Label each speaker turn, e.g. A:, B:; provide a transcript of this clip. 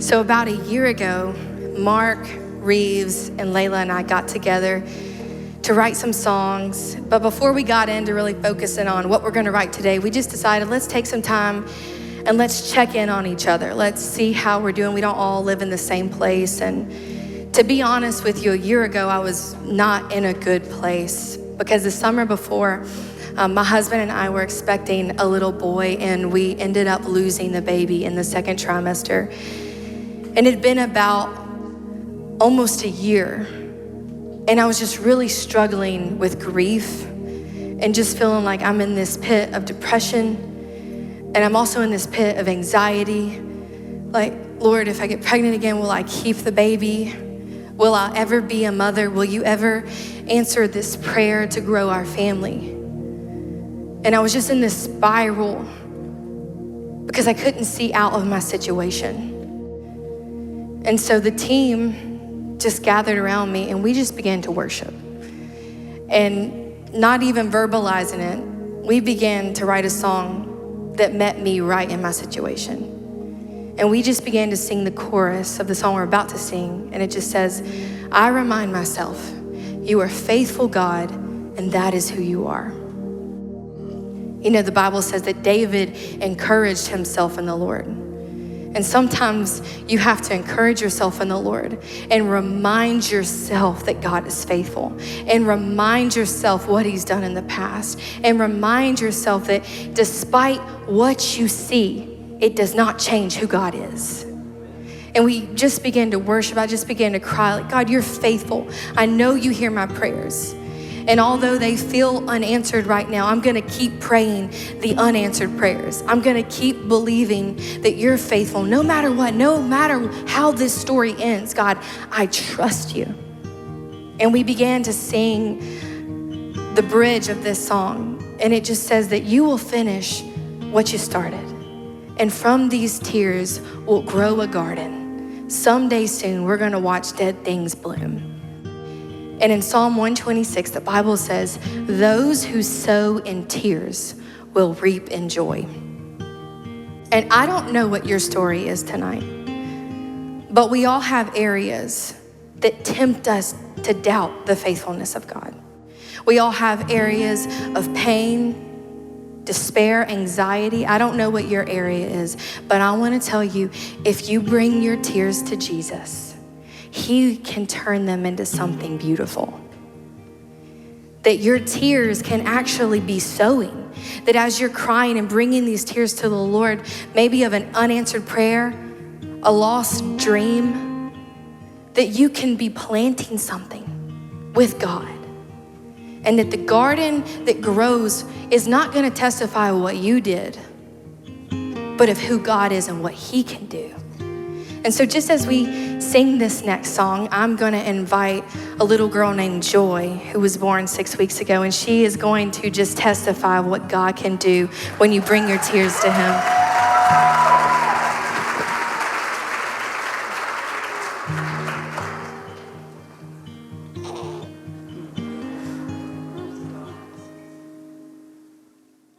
A: So about a year ago, Mark, Reeves, and Layla and I got together to write some songs. But before we got into really focusing on what we're gonna write today, we just decided let's take some time and let's check in on each other. Let's see how we're doing. We don't all live in the same place. And to be honest with you, a year ago, I was not in a good place because the summer before, my husband and I were expecting a little boy, and we ended up losing the baby in the second trimester. And it had been about almost a year, and I was just really struggling with grief and just feeling like I'm in this pit of depression, and I'm also in this pit of anxiety. Like, Lord, if I get pregnant again, will I keep the baby? Will I ever be a mother? Will you ever answer this prayer to grow our family? And I was just in this spiral because I couldn't see out of my situation. And so the team just gathered around me and we just began to worship. And not even verbalizing it, we began to write a song that met me right in my situation. And we just began to sing the chorus of the song we're about to sing. And it just says, I remind myself, you are faithful, God, and that is who you are. You know, the Bible says that David encouraged himself in the Lord. And sometimes you have to encourage yourself in the Lord and remind yourself that God is faithful, and remind yourself what he's done in the past, and remind yourself that despite what you see, it does not change who God is. And we just began to worship. I just began to cry like, God, you're faithful. I know you hear my prayers. And although they feel unanswered right now, I'm gonna keep praying the unanswered prayers. I'm gonna keep believing that you're faithful no matter what, no matter how this story ends. God, I trust you. And we began to sing the bridge of this song. And it just says that you will finish what you started. And from these tears will grow a garden. Someday soon, we're gonna watch dead things bloom. And in Psalm 126, the Bible says, those who sow in tears will reap in joy. And I don't know what your story is tonight, but we all have areas that tempt us to doubt the faithfulness of God. We all have areas of pain, despair, anxiety. I don't know what your area is, but I want to tell you, if you bring your tears to Jesus, he can turn them into something beautiful. That your tears can actually be sowing. That as you're crying and bringing these tears to the Lord, maybe of an unanswered prayer, a lost dream, that you can be planting something with God. And that the garden that grows is not gonna testify what you did, but of who God is and what he can do. And so just as we sing this next song, I'm gonna invite a little girl named Joy, who was born 6 weeks ago, and she is going to just testify of what God can do when you bring your tears to him.